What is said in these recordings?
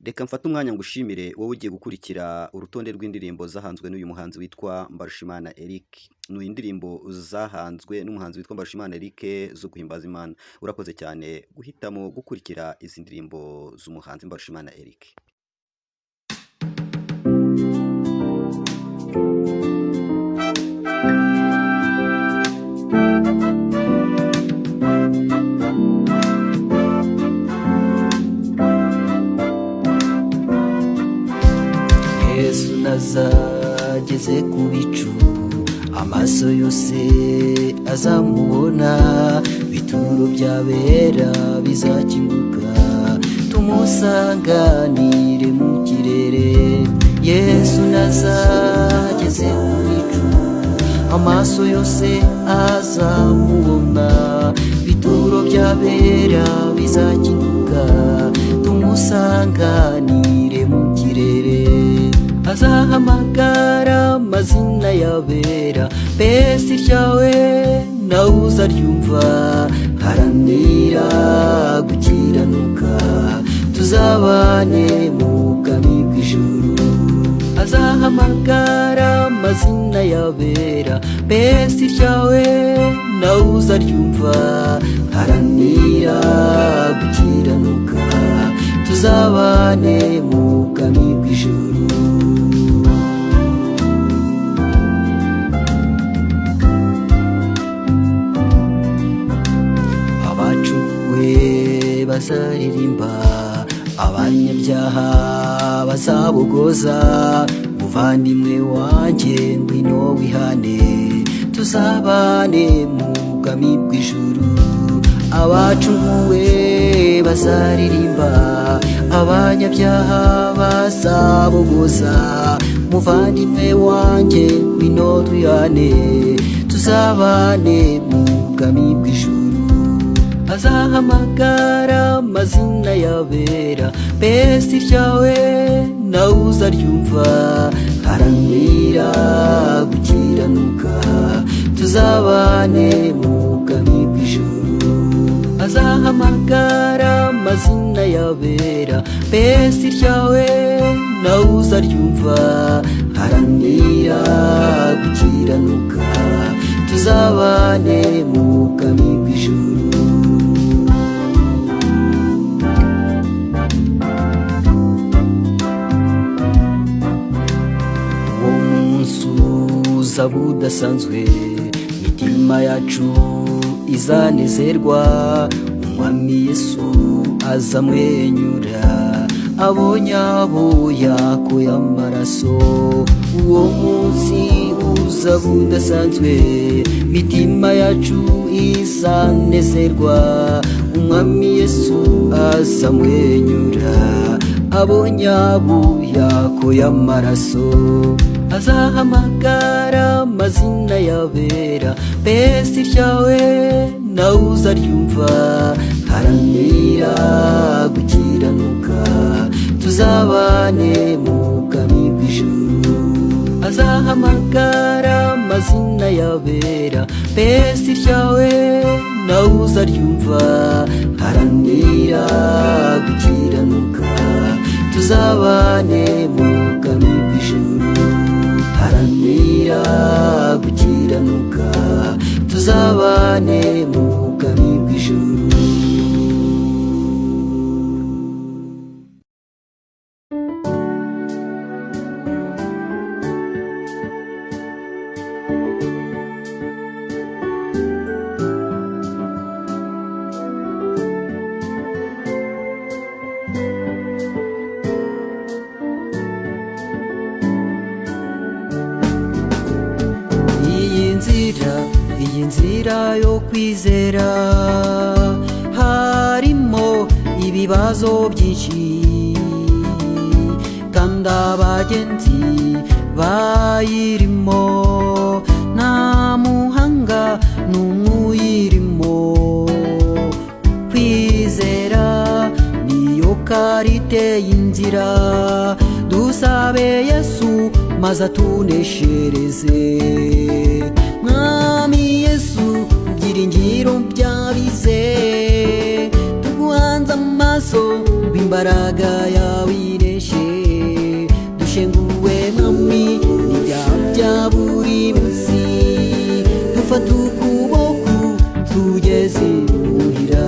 Reka mfate umwanya ngushimire wowe ugiye gukurikira urutonde rw'indirimbo zahanzwe n'uyu muhanzi witwa Mbarushimana Eric. Ni indirimbo zahanzwe n'umuhanzi witwa Mbarushimana Eric zo guhimbaza Imana. Urakoze cyane guhitamo gukurikira izi ndirimbo z'umuhanzi Mbarushimana Eric. Yesu nazageze ku bicu, amaso yose azamubona, bituro by'abera bizakinguka, tumusanganire mu kirere. Yesu nazageze ku bicu, amaso yose azamubona, bituro by'abera bizakinguka, tumusanganire mu kirere. Azahamagara amazina y'abera, mbese iryawe nawe uzaryumva. Haranira gukiranuka, tuzabane mu bwami bw'ijuru. Azahamagara amazina y'abera, mbese iryawe nawe uzaryumva. Haranira gukiranuka, tuzabane mu bwami bw'ijuru. Bazaririmba, abanyabyaha bazabogoza. Muvandimwe wanjye ngwino wihane, tuzabane mu bwami bw'ijuru. Abacunguwe bazaririmba, abanyabyaha bazabogoza. Muvandimwe wanjye ngwino twihane, tuzabane mu bwami bw'ijuru. Azahamagara amazina y'abera, mbese iryawe nawe uzaryumva. Haranira gukiranuka, tuzabane mu bwami bw'ijuru. Azahamagara amazina y'abera, mbese iryawe nawe uzaryumva. Haranira gukiranuka, tuzabane mu bwami bw'ijuru. Uzaba udasanzwe, imitima yacu izanezerwa. Umwami Yesu azamwenyura, abonye abo yakuye amaraso. Uwo munsi uzaba udasanzwe, imitima yacu izanezerwa. Umwami Yesu azamwenyura, abonye abo yakuye amaraso. Azahamagara amazina y'abera, mbese iryawe nawe uzaryumva. Haranira gukiranuka, tuzabane mu bwami bw'ijuru. Azahamagara amazina y'abera, mbese iryawe nawe uzaryumva. Haranira gukiranuka, tuzabane mu bwami bw'ijuru. Haranira gukiranuka, tuzabane mu bwami bw'ijuru. Iyi nzira yo kwizera harimo ibibazo byinshi, kandi abagenzi bayirimo nta muhanga n'umwe uyirimo. Kwizera niyo karite y'inzira, dusabe Yesu maze atuneshereze. Mwami Yesu byiringiro by'abizeye, tuguhanze amaso amaso w'imbaraga yawe ireshe dushenguwe mwami n'ibyaha bya buri munsi dufata ukuboko tugeze imuhira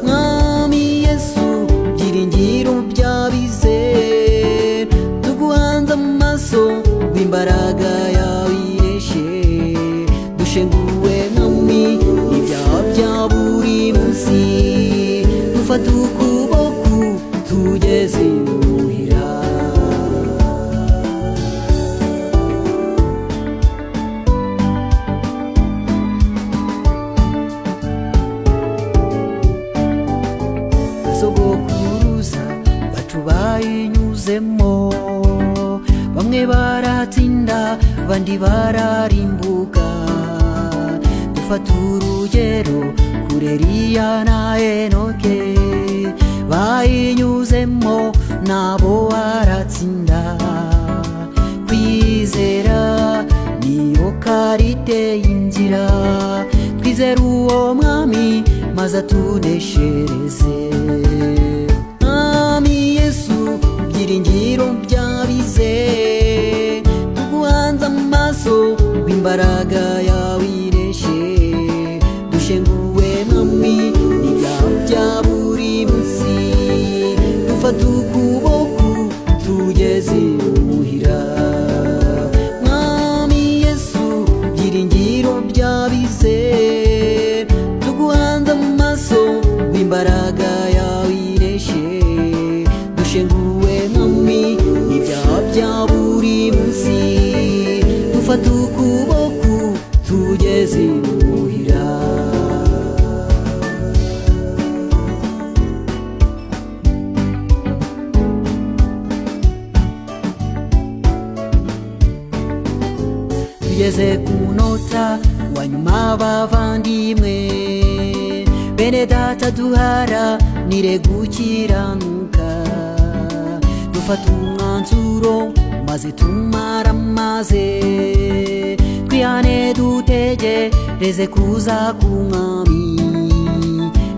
mwami Yesu byiringiro byabize tuguhanze amaso w'imbaraga yawe ireshe dushenguwe mwami n'ibyaha bya buri munsi dufata ukuboko tugeze imuhira sogokuruza bacu bayinyuzemo bamwe baratinda abandi bararimbuka dufata urugero kuri Eliya na Enoke bayinyuzemo nabo baratsinda kwizera niyo karite y'inzira twizera uwo mwami maze atuneshereze mwami Yesu byiringiro byabize tuguhanze amaso w'imbaraga yawe ireshe dushenguwe mwami n'ibyaha bya buri munsi dufata ukuboko tugeze imuhira mwami Yesu byiringiro byabize tuguhanze amaso w'imbaraga yawe ireshe dushenguwe mwami n'ibyaha bya buri munsi dufata ukuboko tugeze imuhira tugeze ku munota wa nyuma bavandimwe bene data duharanire gukiranuka dufata umwanzuro maze tumaramaze twihane dutegereze kuza k'umwami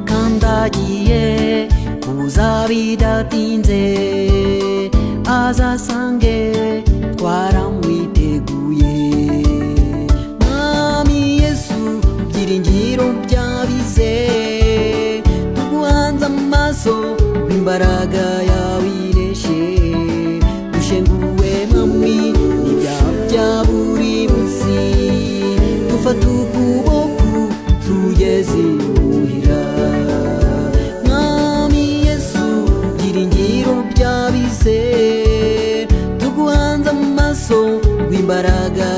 kandi agiye kuza bidatinze azasange twaramwiteguye mwami Yesu byiringiro byabize tuguhanze amaso w'imbaraga yawe ireshe dushenguwe mwami n'ibyaha bya buri munsi dufata ukuboko tugeze imuhira mwami Yesu byiringiro byabize tuguhanze amaso w'imbaraga